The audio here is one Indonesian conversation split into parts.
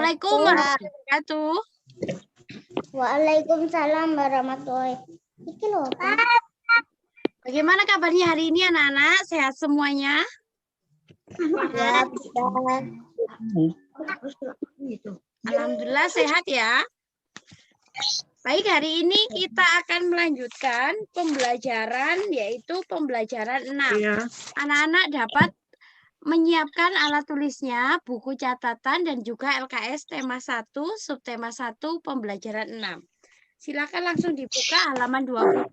Assalamualaikum warahmatullahi wabarakatuh. Waalaikumsalam warahmatullahi wabarakatuh. Bagaimana kabarnya hari ini anak-anak? Sehat semuanya? Ya, Alhamdulillah sehat ya. Baik, hari ini kita akan melanjutkan pembelajaran yaitu pembelajaran 6. Anak-anak dapat menyiapkan alat tulisnya, buku catatan dan juga LKS tema 1, subtema 1, pembelajaran 6. Silakan langsung dibuka halaman 20.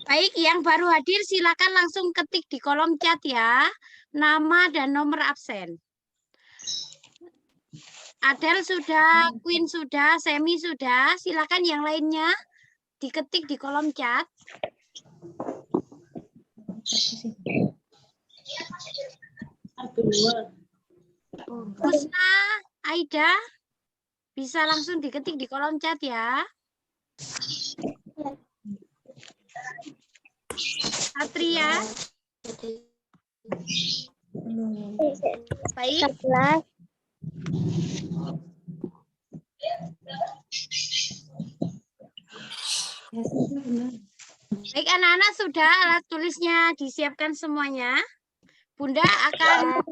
Baik, yang baru hadir silakan langsung ketik di kolom chat ya, nama dan nomor absen. Adel sudah, Queen sudah, Semi sudah, silakan yang lainnya diketik di kolom chat. Husna, Aida, bisa langsung diketik di kolom chat ya. Satria. Baik. Baik anak-anak, sudah alat tulisnya disiapkan semuanya. Bunda akan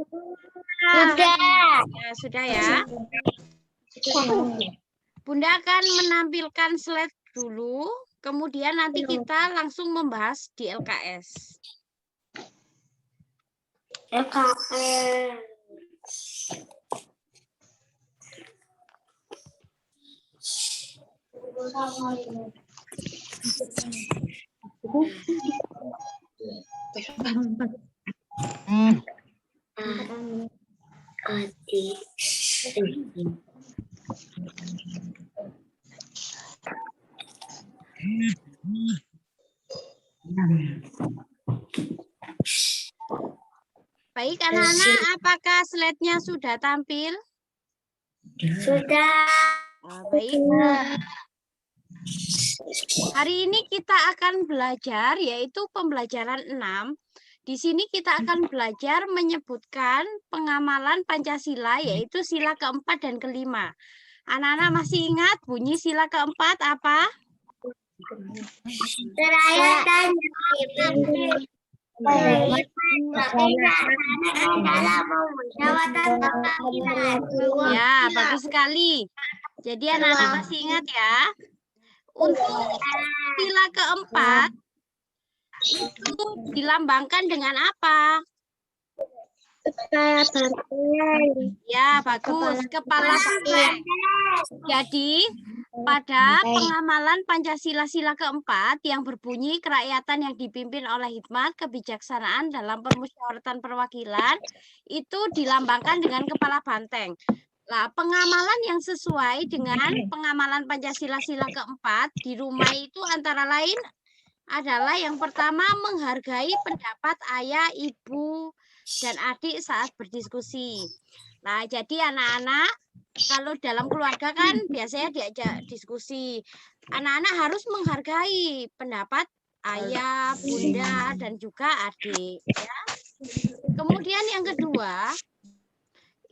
sudah ya. Bunda akan menampilkan slide dulu, kemudian nanti kita langsung membahas di LKS. Baik anak-anak, apakah slide-nya sudah tampil? Sudah. Baik. Hari ini kita akan belajar yaitu pembelajaran 6. Di sini kita akan belajar menyebutkan pengamalan Pancasila yaitu sila keempat dan kelima. Anak-anak masih ingat bunyi sila keempat apa? Ya, bagus sekali. Jadi anak-anak masih ingat ya. Untuk sila keempat itu dilambangkan dengan apa? Kepala banteng. Ya, bagus. Kepala banteng. Jadi, pada pengamalan Pancasila sila keempat yang berbunyi kerakyatan yang dipimpin oleh hikmat, kebijaksanaan dalam permusyawaratan perwakilan, itu dilambangkan dengan kepala banteng. Nah, pengamalan yang sesuai dengan pengamalan Pancasila sila keempat di rumah itu antara lain adalah yang pertama menghargai pendapat ayah, ibu, dan adik saat berdiskusi. Nah, jadi anak-anak kalau dalam keluarga kan biasanya diajak diskusi. Anak-anak harus menghargai pendapat ayah, bunda, dan juga adik. Ya. Kemudian yang kedua,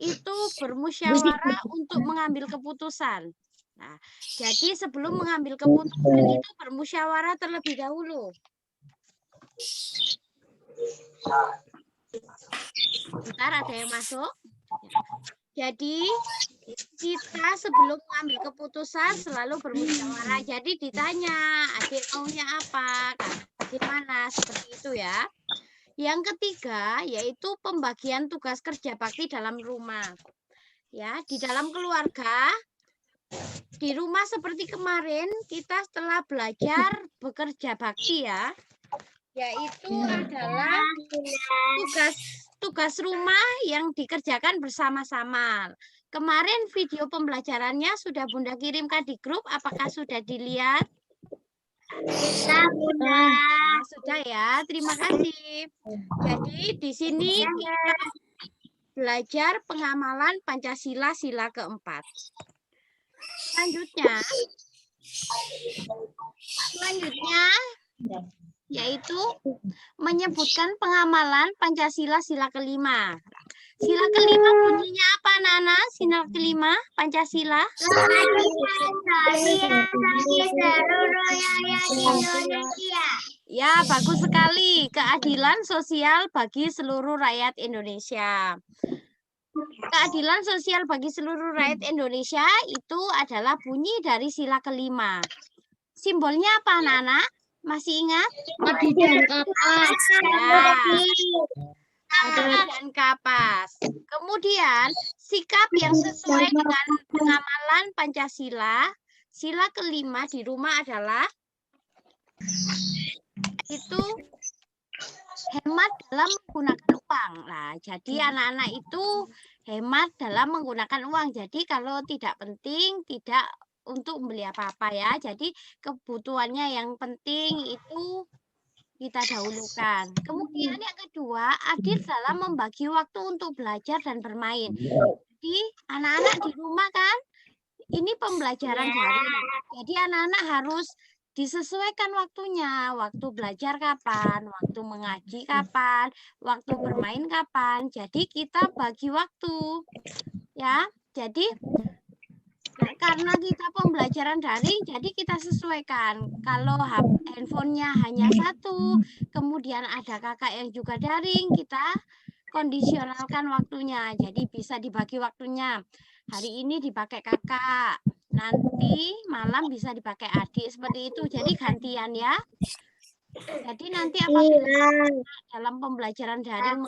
itu bermusyawarah untuk mengambil keputusan. Nah, jadi sebelum mengambil keputusan itu bermusyawarah terlebih dahulu. Bentar, ada yang masuk. Jadi kita sebelum mengambil keputusan selalu bermusyawarah. Jadi ditanya, adik maunya apa, bagaimana, seperti itu ya. Yang ketiga yaitu pembagian tugas kerja bakti dalam rumah. Ya, di dalam keluarga, di rumah seperti kemarin kita setelah belajar bekerja bakti ya, yaitu adalah tugas rumah yang dikerjakan bersama-sama. Kemarin video pembelajarannya sudah Bunda kirimkan di grup, apakah sudah dilihat? Sudah ya, terima kasih. Jadi di sini kita belajar pengamalan Pancasila sila keempat. Selanjutnya yaitu menyebutkan pengamalan Pancasila sila kelima. Sila kelima bunyinya apa, anak-anak? Sila kelima Pancasila. Ya, bagus sekali. Keadilan sosial bagi seluruh rakyat Indonesia. Keadilan sosial bagi seluruh rakyat Indonesia itu adalah bunyi dari sila kelima. Simbolnya apa, anak-anak? Masih ingat? Adil dan kapas. Adil dan kapas. Kemudian, sikap yang sesuai dengan pengamalan Pancasila, sila kelima di rumah adalah itu hemat dalam menggunakan uang. Nah, jadi anak-anak itu hemat dalam menggunakan uang. Jadi kalau tidak penting, tidak untuk membeli apa-apa ya. Jadi kebutuhannya yang penting itu kita dahulukan. Kemudian yang kedua, adil dalam membagi waktu untuk belajar dan bermain. Jadi anak-anak di rumah kan, ini pembelajaran daring. Jadi anak-anak harus disesuaikan waktunya. Waktu belajar kapan, waktu mengaji kapan, waktu bermain kapan. Jadi kita bagi waktu. Ya, jadi karena kita pembelajaran daring, jadi kita sesuaikan. Kalau handphonenya hanya satu, kemudian ada kakak yang juga daring, kita kondisionalkan waktunya. Jadi bisa dibagi waktunya. Hari ini dipakai kakak, nanti malam bisa dipakai adik, seperti itu. Jadi gantian ya. Jadi nanti apabila dalam pembelajaran daring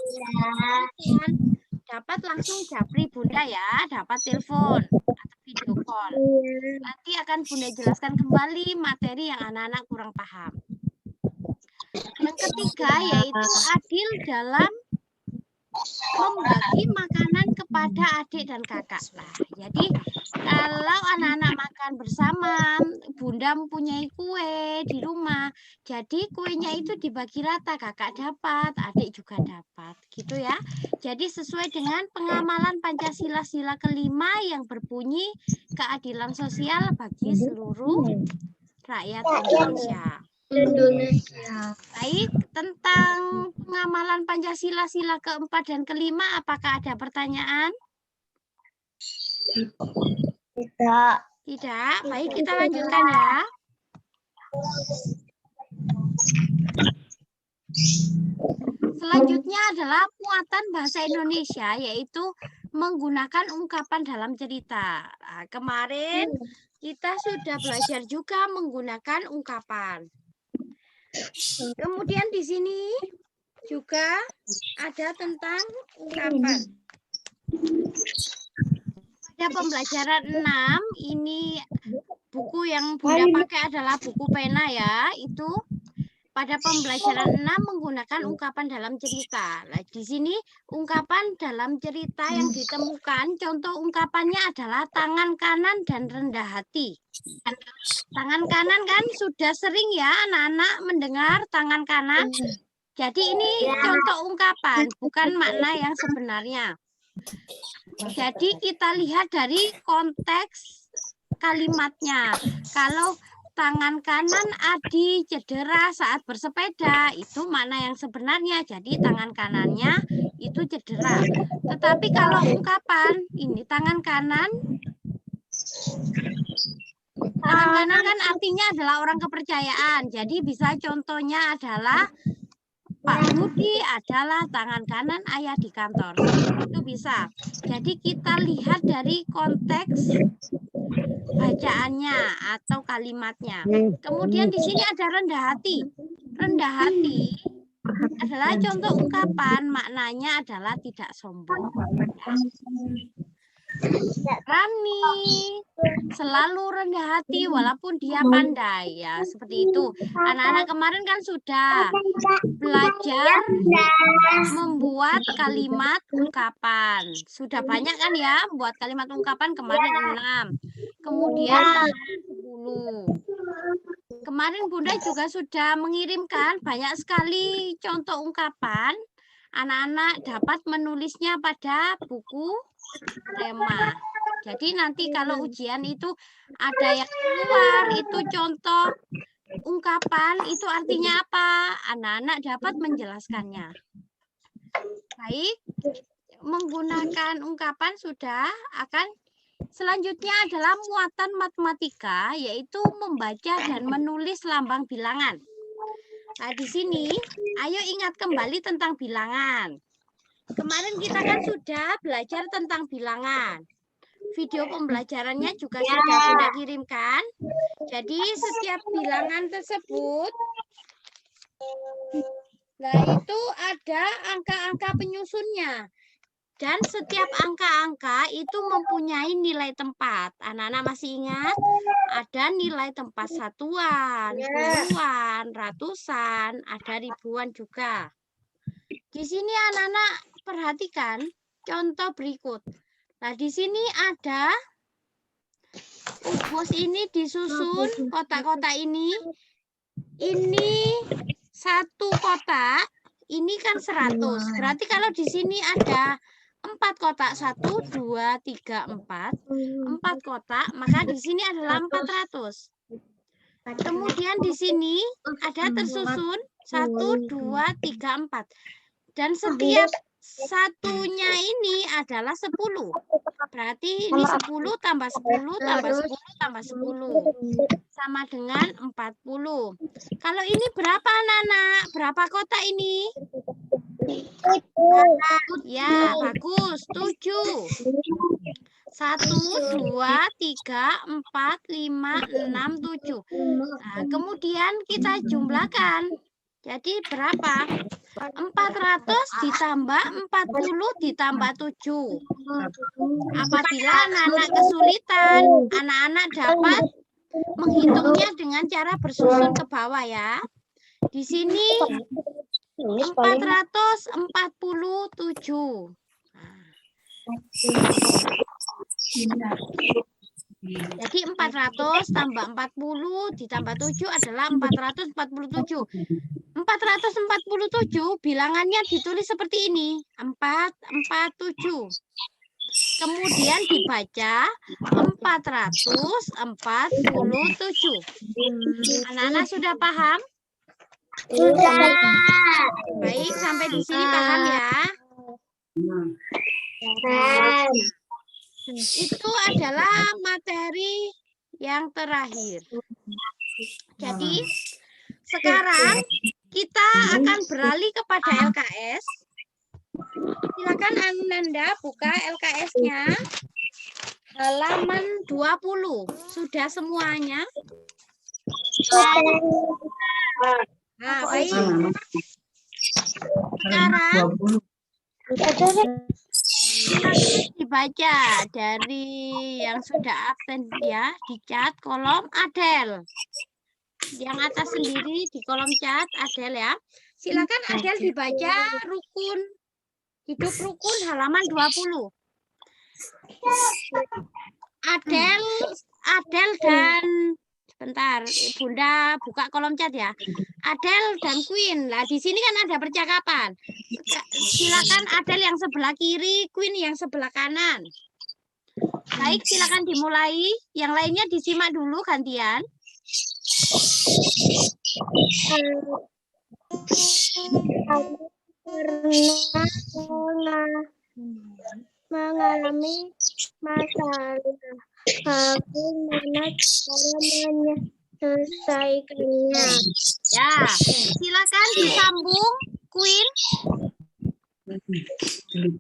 dapat langsung japri Bunda ya, dapat telepon atau video call. Nanti akan Bunda jelaskan kembali materi yang anak-anak kurang paham. Yang ketiga yaitu adil dalam membagi makanan kepada adik dan kakak. Nah, jadi kalau anak-anak makan bersama, Bunda mempunyai kue di rumah, jadi kuenya itu dibagi rata, kakak dapat, adik juga dapat, gitu ya. Jadi sesuai dengan pengamalan Pancasila sila kelima yang berbunyi keadilan sosial bagi seluruh rakyat Indonesia. Baik, tentang pengamalan Pancasila sila keempat dan kelima, apakah ada pertanyaan? Tidak. Tidak. Baik, kita lanjutkan ya. Selanjutnya adalah muatan bahasa Indonesia, yaitu menggunakan ungkapan dalam cerita. Nah, kemarin kita sudah belajar juga menggunakan ungkapan. Kemudian di sini juga ada tentang ungkapan. Pada pembelajaran 6, ini buku yang Bunda pakai adalah buku pena ya, itu pada pembelajaran 6 menggunakan ungkapan dalam cerita. Nah, di sini ungkapan dalam cerita yang ditemukan, contoh ungkapannya adalah tangan kanan dan rendah hati. Tangan kanan kan sudah sering ya anak-anak mendengar tangan kanan. Jadi ini contoh ungkapan, bukan makna yang sebenarnya. Jadi kita lihat dari konteks kalimatnya. Kalau tangan kanan Adi cedera saat bersepeda, itu makna yang sebenarnya. Jadi tangan kanannya itu cedera. Tetapi kalau ungkapan ini tangan kanan kan artinya adalah orang kepercayaan. Jadi bisa contohnya adalah Pak Budi adalah tangan kanan ayah di kantor. Itu bisa. Jadi kita lihat dari konteks bacaannya atau kalimatnya. Kemudian di sini ada rendah hati. Rendah hati adalah contoh ungkapan, maknanya adalah tidak sombong. Rani selalu rendah hati walaupun dia pandai, ya seperti itu. Anak-anak kemarin kan sudah belajar membuat kalimat ungkapan. Sudah banyak kan ya membuat kalimat ungkapan, kemarin 6. Kemudian 10. Kemarin Bunda juga sudah mengirimkan banyak sekali contoh ungkapan. anak-anak dapat menulisnya pada buku tema. Jadi nanti kalau ujian itu ada yang keluar, itu contoh ungkapan, itu artinya apa? Anak-anak dapat menjelaskannya. Baik, menggunakan ungkapan sudah akan. Selanjutnya adalah muatan matematika, yaitu membaca dan menulis lambang bilangan. Nah, di sini, ayo ingat kembali tentang bilangan. Kemarin kita kan sudah belajar tentang bilangan. Video pembelajarannya juga sudah Bunda kirimkan. Jadi, setiap bilangan tersebut, nah itu ada angka-angka penyusunnya. Dan setiap angka-angka itu mempunyai nilai tempat. Anak-anak masih ingat? Ada nilai tempat satuan, puluhan, ratusan, ada ribuan juga. Di sini anak-anak perhatikan contoh berikut. Nah, di sini ada ubus ini disusun kotak-kotak ini. Ini satu kotak, ini kan 100. Berarti kalau di sini ada 4 kotak, 1, 2, 3, 4. 4 kotak, maka di sini adalah 400. Kemudian di sini ada tersusun 1, 2, 3, 4. Dan setiap satunya ini adalah 10. Berarti ini 10 tambah 10 tambah 10 tambah 10. Sama dengan 40. Kalau ini berapa anak-anak? Berapa kotak ini? Ya, bagus. 7. 1, 2, 3, 4, 5, 6, 7. Nah, kemudian kita jumlahkan. Jadi berapa? 400 ditambah 40 ditambah 7. Apabila anak-anak kesulitan, anak-anak dapat menghitungnya dengan cara bersusun ke bawah ya. Di sini 447. Jadi 400 tambah 40 ditambah 7 adalah 447. 447 bilangannya ditulis seperti ini. 447. Kemudian dibaca 447. Anak-anak sudah paham? Sudah. Baik, sampai di sini paham ya. Itu adalah materi yang terakhir. Jadi, sekarang kita akan beralih kepada LKS. Silakan Ananda buka LKS-nya. Halaman 20. Sudah semuanya? Nah, baik. Sekarang dibaca dari yang sudah absen ya, di cat kolom Adel. Yang atas sendiri di kolom cat Adel ya. Silakan Adel dibaca rukun hidup rukun halaman 20. Adel dan sebentar, Bunda buka kolom chat ya. Adel dan Queen. Nah, di sini kan ada percakapan. Silakan Adel yang sebelah kiri, Queen yang sebelah kanan. Baik, silakan dimulai. Yang lainnya disimak dulu gantian. Pernah mengalami masalah. Bagaimana cara menyelesaikannya? Ya, silakan disambung, Queen.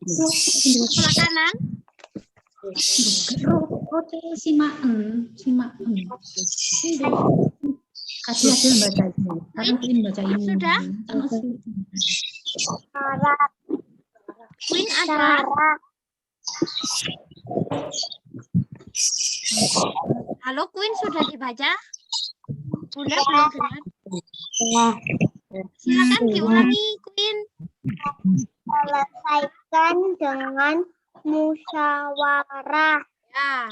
Sebelah kanan. Simaan. Kasih Adel baca ini. Sekarang Queen baca ini. Sudah? Queen ada? Halo Queen, sudah dibaca? Bunda belum dengar. Silakan diulangi Queen. Selesaikan dengan musyawarah. Ya,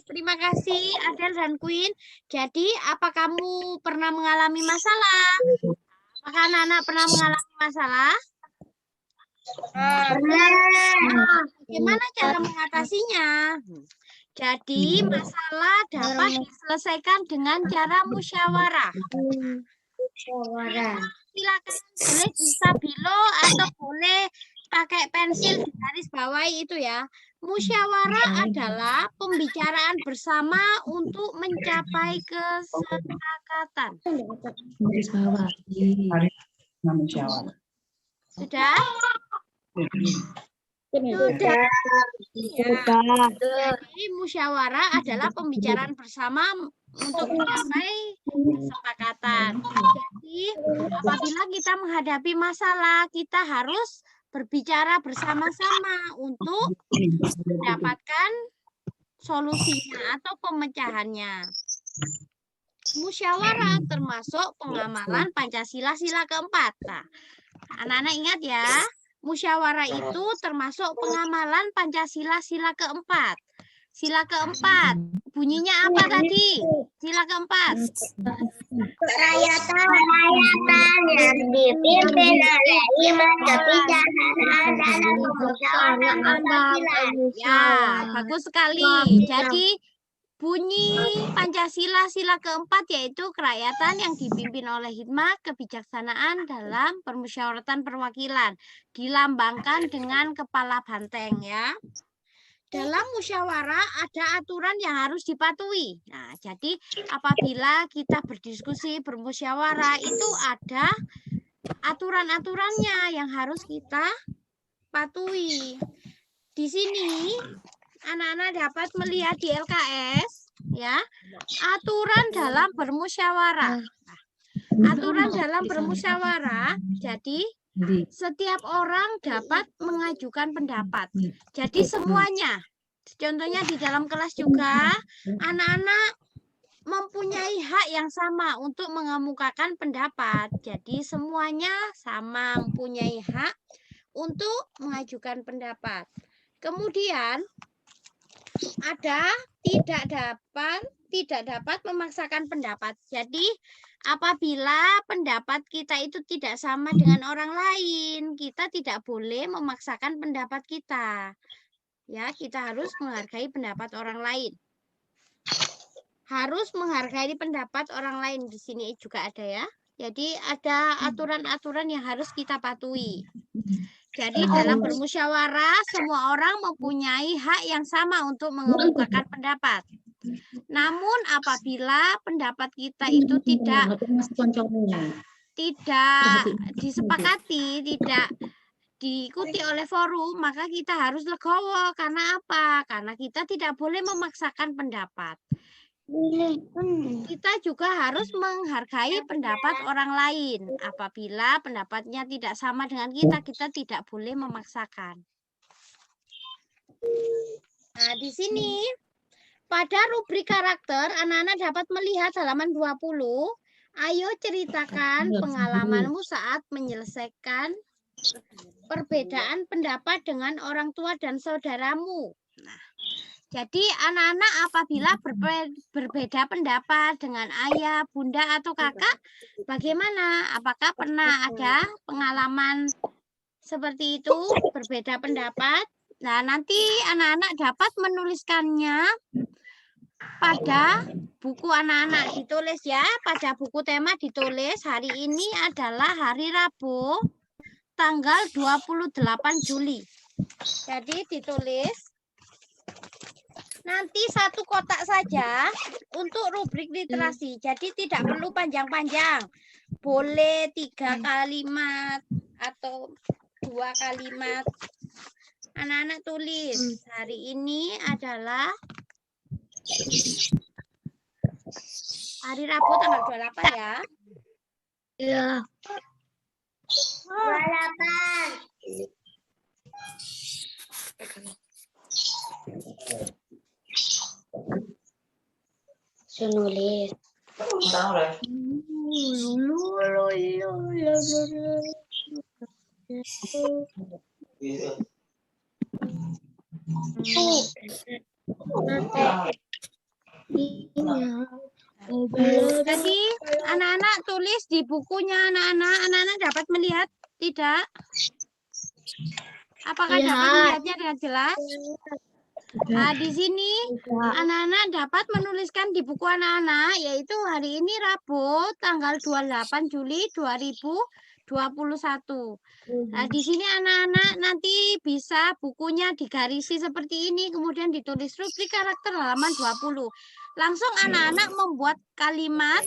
terima kasih Adel dan Queen. Jadi, apa kamu pernah mengalami masalah? Apakah anak-anak pernah mengalami masalah? Bagaimana cara mengatasinya? Jadi masalah dapat diselesaikan dengan cara musyawarah. Silakan boleh distabilo atau boleh pakai pensil di garis bawahi itu ya. Musyawarah adalah pembicaraan bersama untuk mencapai kesepakatan. Garis bawah. Sudah? Jadi musyawarah adalah pembicaraan bersama untuk mencapai kesepakatan. Jadi apabila kita menghadapi masalah, kita harus berbicara bersama-sama untuk mendapatkan solusinya atau pemecahannya. Musyawarah termasuk pengamalan Pancasila sila keempat. Nah, anak-anak ingat ya, musyawarah itu termasuk pengamalan Pancasila sila keempat. Sila keempat, bunyinya apa tadi? Sila keempat. Kerakyatan yang dipimpin oleh lima kebijaksanaan dalam permusyawaratan Pancasila. Ya, bagus sekali. Jadi bunyi Pancasila sila keempat yaitu kerakyatan yang dipimpin oleh hikmat kebijaksanaan dalam permusyawaratan perwakilan. Dilambangkan dengan kepala banteng ya. Dalam musyawarah ada aturan yang harus dipatuhi. Nah, jadi apabila kita berdiskusi bermusyawarah itu ada aturan-aturannya yang harus kita patuhi. Di sini anak-anak dapat melihat di LKS ya, aturan dalam bermusyawarah. Aturan dalam bermusyawarah, jadi setiap orang dapat mengajukan pendapat. Jadi semuanya, contohnya di dalam kelas juga, anak-anak mempunyai hak yang sama untuk mengemukakan pendapat. Jadi semuanya sama mempunyai hak untuk mengajukan pendapat. Kemudian ada tidak dapat memaksakan pendapat. Jadi apabila pendapat kita itu tidak sama dengan orang lain, kita tidak boleh memaksakan pendapat kita. Ya, kita harus menghargai pendapat orang lain. Harus menghargai pendapat orang lain, di sini juga ada ya. Jadi ada aturan-aturan yang harus kita patuhi. Jadi dalam bermusyawarah semua orang mempunyai hak yang sama untuk mengemukakan pendapat. Namun apabila pendapat kita itu tidak disepakati, tidak diikuti oleh forum, maka kita harus legowo. Karena apa? Karena kita tidak boleh memaksakan pendapat. Kita juga harus menghargai pendapat orang lain. Apabila pendapatnya tidak sama dengan kita, kita tidak boleh memaksakan. Nah, di sini pada rubrik karakter, anak-anak dapat melihat halaman 20. Ayo ceritakan pengalamanmu saat menyelesaikan perbedaan pendapat dengan orang tua dan saudaramu. Nah, jadi anak-anak apabila berbeda pendapat dengan ayah, bunda, atau kakak, bagaimana? Apakah pernah ada pengalaman seperti itu, berbeda pendapat? Nah, nanti anak-anak dapat menuliskannya pada buku anak-anak, ditulis ya, pada buku tema ditulis hari ini adalah hari Rabu, tanggal 28 Juli. Jadi ditulis. Nanti satu kotak saja untuk rubrik literasi. Jadi tidak perlu panjang-panjang. Boleh 3 kalimat atau 2 kalimat. Anak-anak tulis. Hari ini adalah hari Rabu tanggal 28 ya. Iya. 28. Saya nulis. Jadi anak-anak tulis di bukunya anak-anak dapat melihat tidak? Apakah dapat melihatnya dengan jelas? Nah, di sini anak-anak dapat menuliskan di buku anak-anak, yaitu hari ini Rabu, tanggal 28 Juli 2021. Nah, di sini anak-anak nanti bisa bukunya digarisi seperti ini, kemudian ditulis rubrik karakter halaman 20. Langsung anak-anak membuat kalimat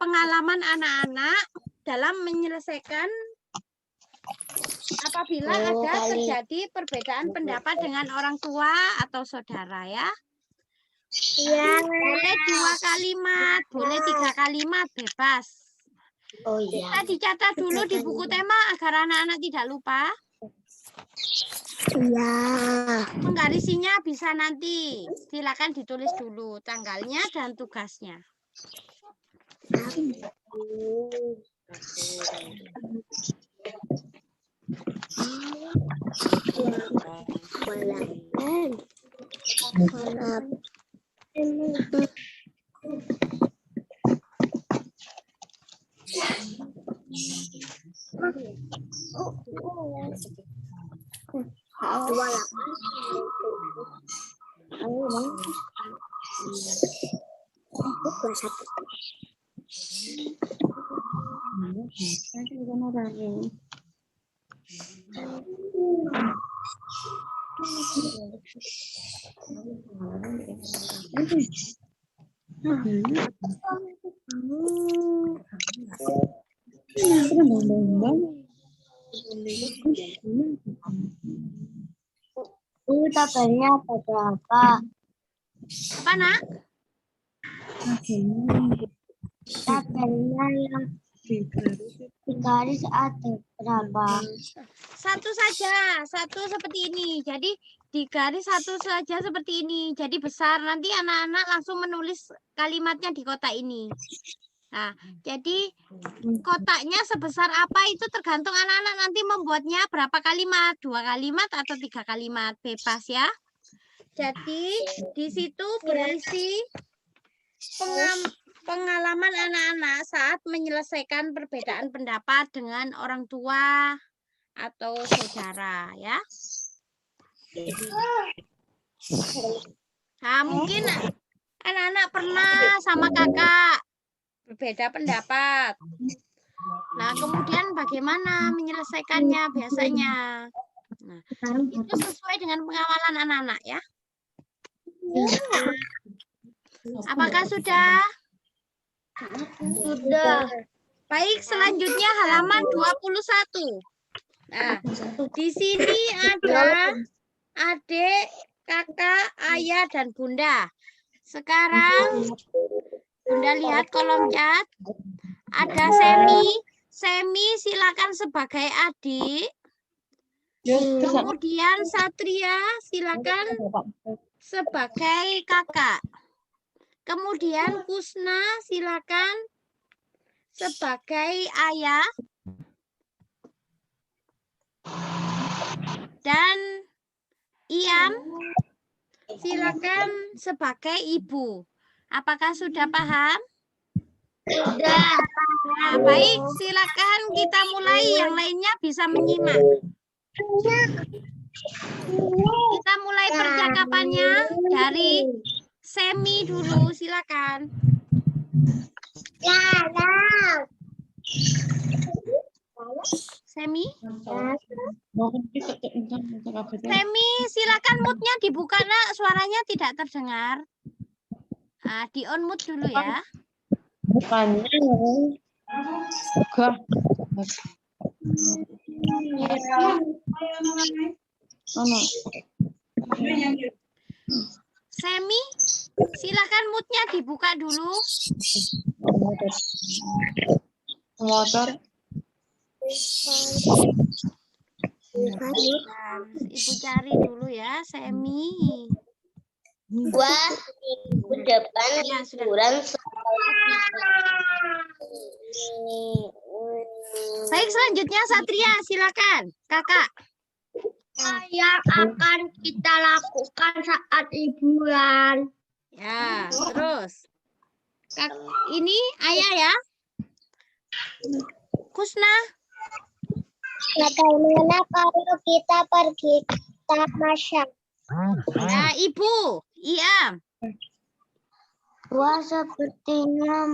pengalaman anak-anak dalam menyelesaikan apabila ada terjadi perbedaan pendapat dengan orang tua atau saudara ya. Iya. Boleh 2 kalimat, boleh 3 kalimat, bebas. Oh iya. Kita dicatat dulu di buku tema agar anak-anak tidak lupa. Iya. Menggarisinya bisa nanti. Silakan ditulis dulu tanggalnya dan tugasnya. Tabelnya berapa? Apa, Nak? Tabelnya yang digaris ada berapa? Satu saja, satu seperti ini. Jadi di garis satu saja seperti ini. Jadi besar. Nanti anak-anak langsung menulis kalimatnya di kotak ini. Nah, jadi kotaknya sebesar apa itu tergantung anak-anak nanti membuatnya berapa kalimat. 2 kalimat atau 3 kalimat. Bebas ya. Jadi di situ berisi pengalaman anak-anak saat menyelesaikan perbedaan pendapat dengan orang tua atau saudara ya. Nah, mungkin anak-anak pernah sama kakak berbeda pendapat. Nah, kemudian bagaimana menyelesaikannya biasanya? Nah, itu sesuai dengan pengawalan anak-anak ya. Apakah sudah? Sudah. Baik, selanjutnya halaman 21. Nah, di sini ada adik, kakak, ayah, dan bunda. Sekarang bunda lihat kolom chat. Ada Semi. Semi silakan sebagai adik. Kemudian Satria silakan sebagai kakak. Kemudian Kusna silakan sebagai ayah. Dan Iam silakan sebagai ibu. Apakah sudah paham? Sudah. Nah, baik, silakan kita mulai. Yang lainnya bisa menyimak. Kita mulai percakapannya dari Semi dulu, silakan. Semi? Semi, silakan mute-nya dibuka, Nak. Suaranya tidak terdengar. Nah, di on mute dulu ya. Bukannya enggak. Semi, silakan mute-nya dibuka dulu. Motor. Ibu cari dulu ya, Semi. Wah, minggu depan Ya, sudah. liburan Baik, selanjutnya Satria, silakan. Kakak. yang akan kita lakukan saat liburan. Ya, terus. Ini ayah ya. Kusna. Bagaimana kalau kita pergi tamasya? Ya, Ibu. Iya. Wah, sepertinya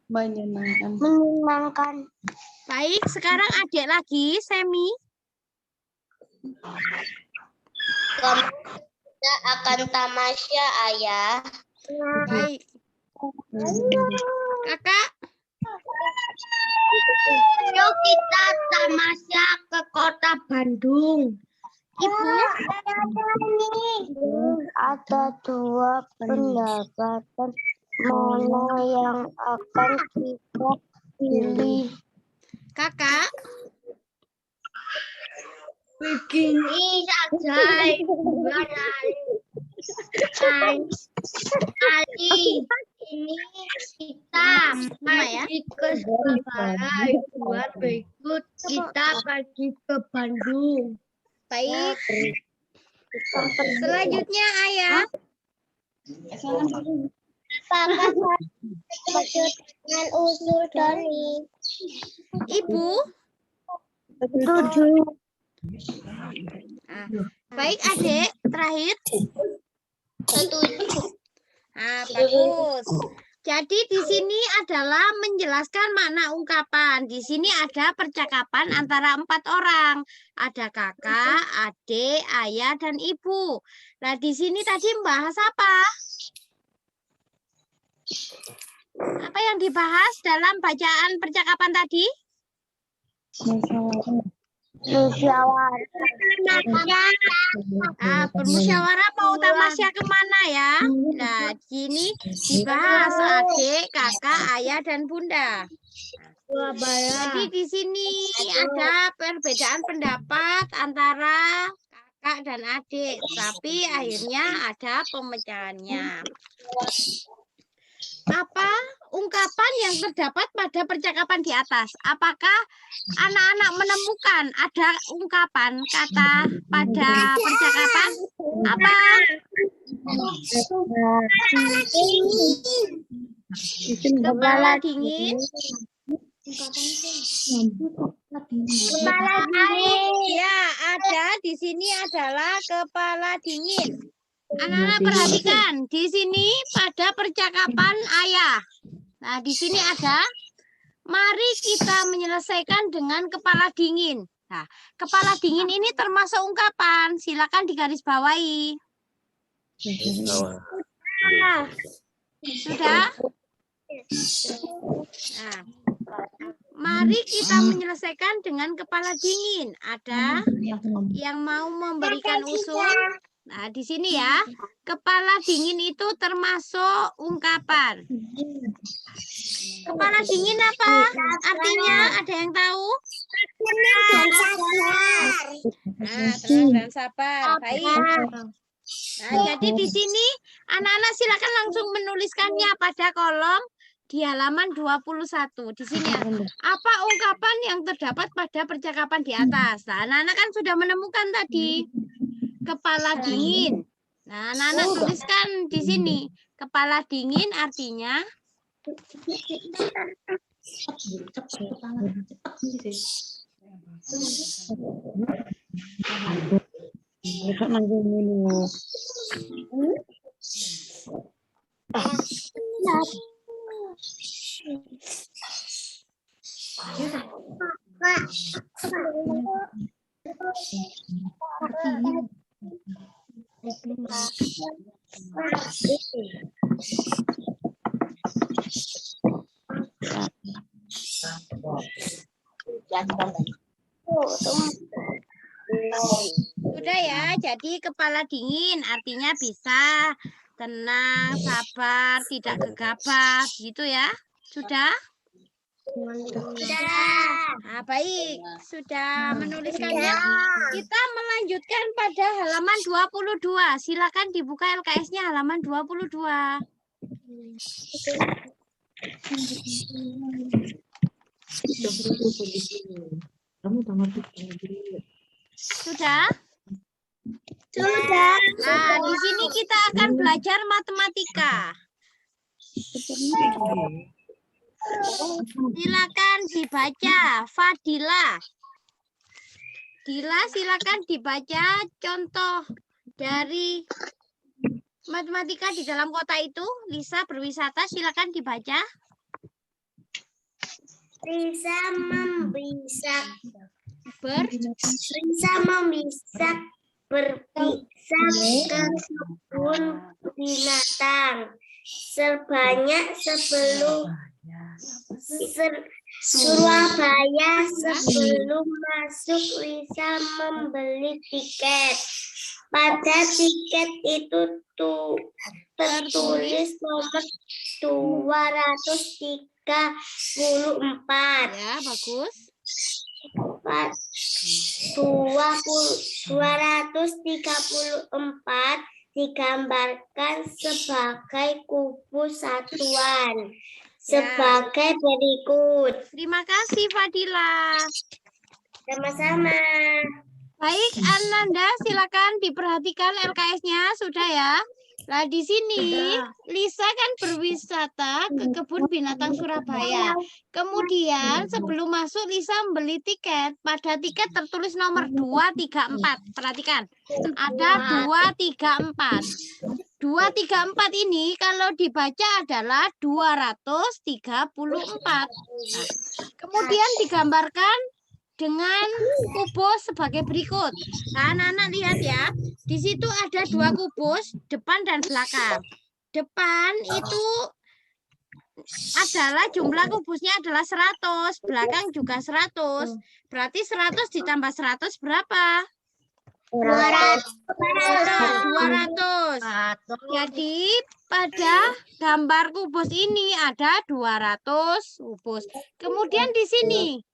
menyenangkan. Baik, sekarang adik lagi, Semi. Kita akan tamasya, Ayah. Baik. Kakak. Yuk kita tamasya ke kota Bandung. Ibu. Ada dua pendekatan mana yang akan kita pilih. Kakak. Begini saja. Kali ini kita pergi ke Surabaya, buat berikut kita pergi ke Bandung. Baik. Selanjutnya, Ayah. Apakah setuju dengan usul Doni? Ibu. Setuju. Nah, baik, adik. Terakhir. Setuju. Nah, bagus. Jadi di sini adalah menjelaskan makna ungkapan. Di sini ada percakapan antara 4 orang. Ada kakak, adik, ayah, dan ibu. Nah, di sini tadi membahas apa? Apa yang dibahas dalam bacaan percakapan tadi? Bermusyawarah mau tamasya kemana ya? Nah, sini dibahas adik, kakak, ayah, dan bunda. Jadi di sini ada perbedaan pendapat antara kakak dan adik, tapi akhirnya ada pemecahannya. Apa ungkapan yang terdapat pada percakapan di atas? Apakah anak-anak menemukan ada ungkapan kata pada percakapan? Apa? Kepala dingin. Kepala dingin. Ya, ada di sini adalah kepala dingin. Anak-anak perhatikan, di sini pada percakapan ayah. Nah, di sini ada, mari kita menyelesaikan dengan kepala dingin. Nah, kepala dingin ini termasuk ungkapan. Silakan digarisbawahi. Sudah? Nah, mari kita menyelesaikan dengan kepala dingin. Ada yang mau memberikan usul? Nah, di sini ya, kepala dingin itu termasuk ungkapan. Kepala dingin apa? Artinya ada yang tahu? Nah, tenang dan sabar. Baik. Nah, jadi di sini anak-anak silakan langsung menuliskannya pada kolom di halaman 21. Di sini ya. Apa ungkapan yang terdapat pada percakapan di atas? Nah, anak-anak kan sudah menemukan tadi. Kepala dingin. Nah, anak-anak tuliskan di sini. Kepala dingin artinya sudah ya. Jadi kepala dingin artinya bisa tenang, sabar, tidak gegabah, gitu ya. Sudah? Nah, baik, sudah menuliskannya. Kita melanjutkan pada halaman 22. Silakan dibuka LKS-nya halaman 22. Sudah? Sudah. Nah, di sini kita akan belajar matematika. Silakan dibaca, Fadila. Dila, silakan dibaca contoh dari matematika di dalam kota itu. Lisa berwisata, silakan dibaca. Risa membisak berpisah ke kebun binatang sebanyak Surabaya. Sebelum masuk, Lisa membeli tiket. Pada tiket itu tertulis nomor 234. Ya, bagus. 234 digambarkan sebagai kubus satuan. Sebagai berikut. Terima kasih, Fadila. Sama-sama. Baik, Ananda, silakan diperhatikan LKS-nya, sudah ya. Nah, di sini Lisa kan berwisata ke kebun binatang Surabaya. Kemudian sebelum masuk Lisa membeli tiket. Pada tiket tertulis nomor 234. Perhatikan. Ada 234. 234 ini kalau dibaca adalah 234. Nah, kemudian digambarkan dengan kubus sebagai berikut. Nah, anak-anak lihat ya. Di situ ada dua kubus, depan dan belakang. Depan itu adalah jumlah kubusnya adalah 100, belakang juga 100. Berarti 100 ditambah 100 berapa? 200. Jadi pada gambar kubus ini ada 200 kubus. Kemudian di sini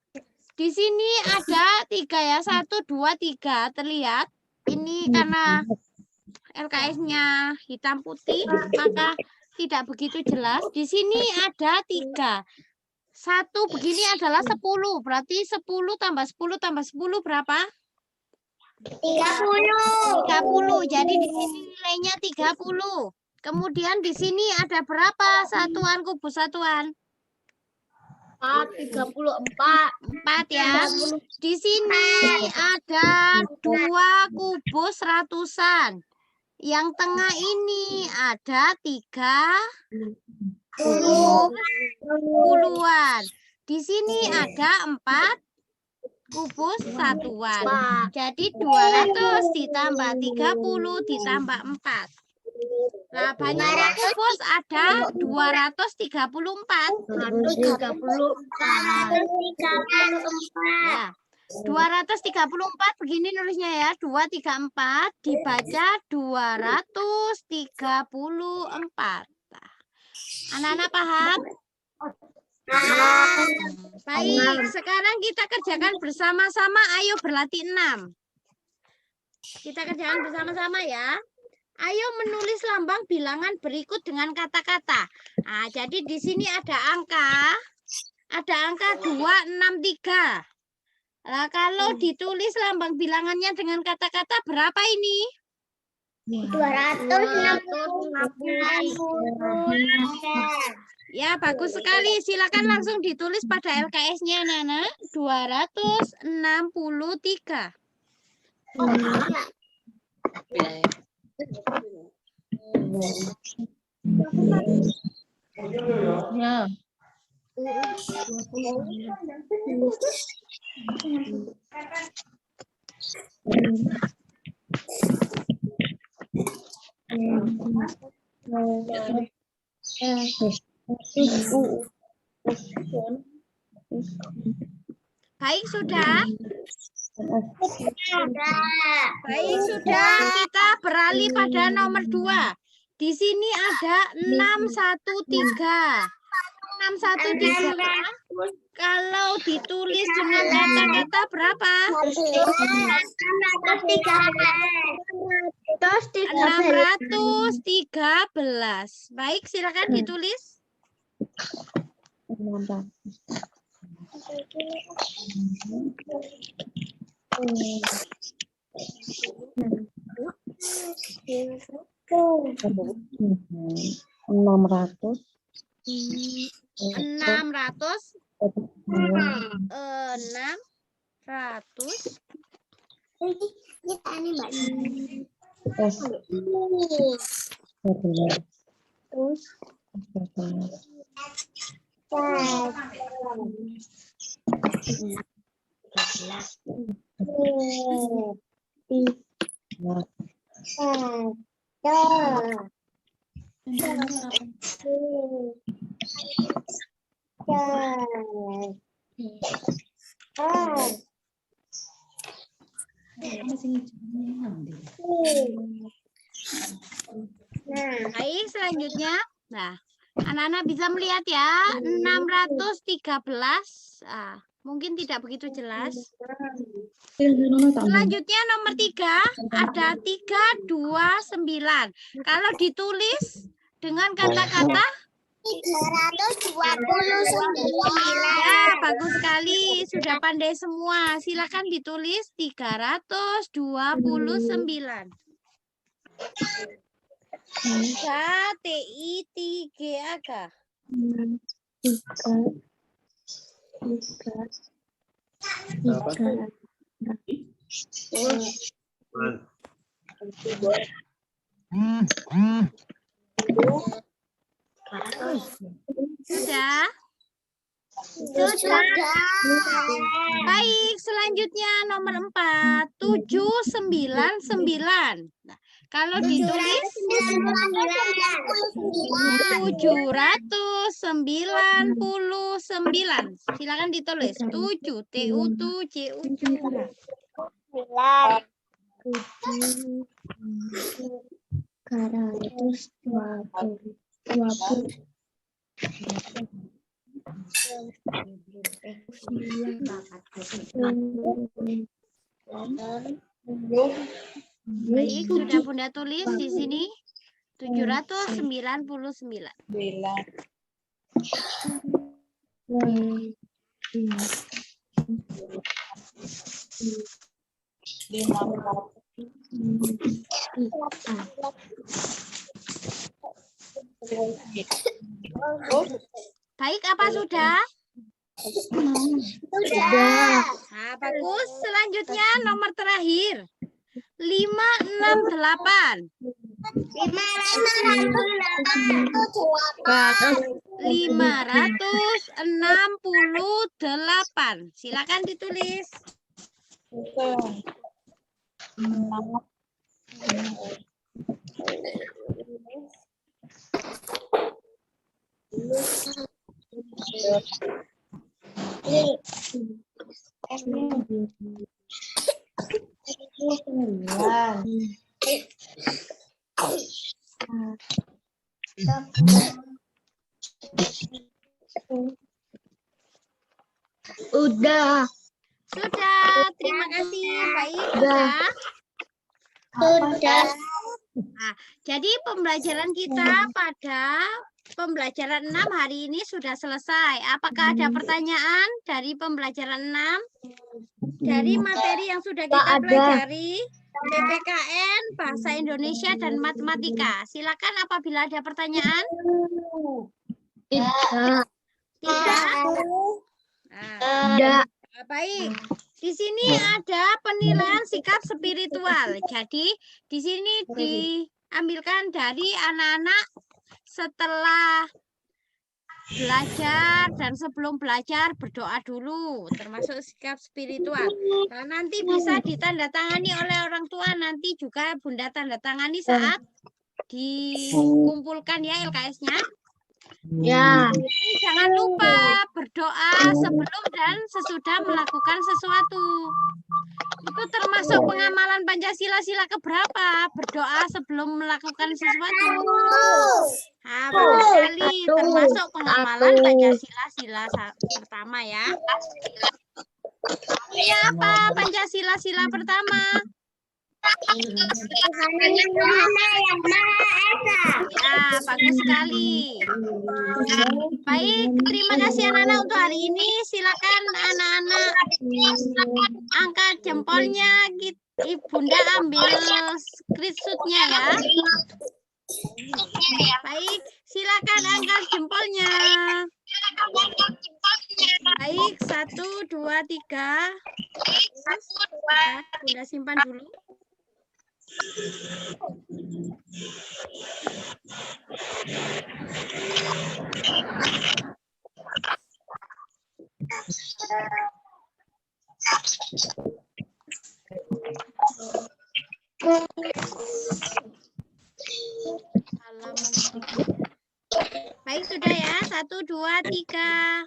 ada 3 ya, 1, 2, 3 terlihat. Ini karena LKS-nya hitam putih, maka tidak begitu jelas. Di sini ada 3. 1 begini adalah 10, berarti 10 tambah 10 tambah 10 berapa? 30. Jadi di sini nilainya 30. Kemudian di sini ada berapa satuan kubus satuan? 34 ya. Di sini ada 2 kubus ratusan. Yang tengah ini ada 30-an. Di sini ada 4 kubus satuan. Jadi 200 ditambah 30 ditambah 4. Nah, banyaknya kubus ada 234. Ya. 234 begini nulisnya ya. 234 dibaca 234. Nah, anak-anak paham? Baik, sekarang kita kerjakan bersama-sama. Ayo berlatih 6. Kita kerjakan bersama-sama ya. Ayo menulis lambang bilangan berikut dengan kata-kata. Nah, jadi di sini ada angka 263. Nah, kalau ditulis lambang bilangannya dengan kata-kata berapa ini? 263. Ya, bagus sekali. Silakan langsung ditulis pada LKS-nya, Nana. 263. Ya. Baik, sudah. Baik, sudah. Kita beralih pada nomor 2. Di sini ada 613. 613 kalau ditulis dengan kata-kata berapa? 613. Baik, silakan ditulis. Baik, selanjutnya. Nah, anak-anak bisa melihat ya, 613. Mungkin tidak begitu jelas. Selanjutnya nomor 3 ada 329. Kalau ditulis dengan kata-kata 329. ya, bagus sekali. Sudah pandai semua. Silakan ditulis 329. K-T-I-3-G-A-K. Sudah? Baik, selanjutnya nomor 4, 799. Nah, kalau ditulis 799. Silakan ditulis 7 T-U-T-J-U. Baik, sudah Bunda tulis di sini 799. Baik, apa sudah? Nah, bagus. Selanjutnya nomor terakhir 568. 568. Silakan ditulis. Udah. Sudah, terima kasih. Baik, sudah. Nah, jadi pembelajaran kita pada pembelajaran 6 hari ini sudah selesai. Apakah ada pertanyaan dari pembelajaran 6? Dari materi yang sudah kita pelajari, PPKN, Bahasa Indonesia, dan Matematika. Silakan apabila ada pertanyaan. Tidak? Nah, baik. Di sini ada penilaian sikap spiritual. Jadi di sini diambilkan dari anak-anak setelah belajar dan sebelum belajar berdoa dulu, termasuk sikap spiritual. Nah, nanti bisa ditandatangani oleh orang tua, nanti juga Bunda tanda tangani saat dikumpulkan ya LKS-nya. Ya. Jangan lupa berdoa sebelum dan sesudah melakukan sesuatu. Itu termasuk pengamalan Pancasila sila keberapa? Berdoa sebelum melakukan sesuatu. Nah, bagus sekali. Termasuk pengamalan Pancasila sila pertama ya. Ini apa Pancasila sila pertama? Ya, bagus sekali. Baik, terima kasih anak-anak untuk hari ini. Silakan anak-anak angkat jempolnya. Bunda ambil screenshotnya ya. Baik, silakan angkat jempolnya. Baik, 1, 2, 3. Bunda simpan dulu. Halaman 3. Baik, sudah ya. 1, 2, 3.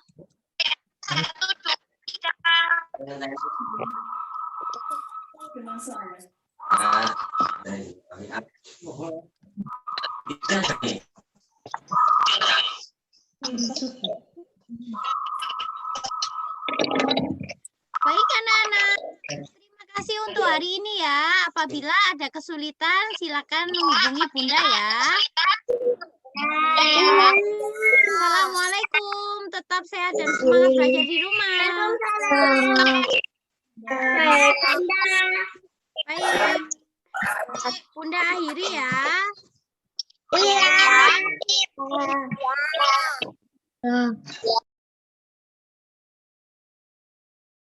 Baik, anak-anak. Terima kasih untuk hari ini ya. Apabila ada kesulitan, silakan menghubungi Bunda ya. Assalamualaikum. Tetap sehat dan semangat belajar di rumah. Baik. Bunda akhiri ya. Iya.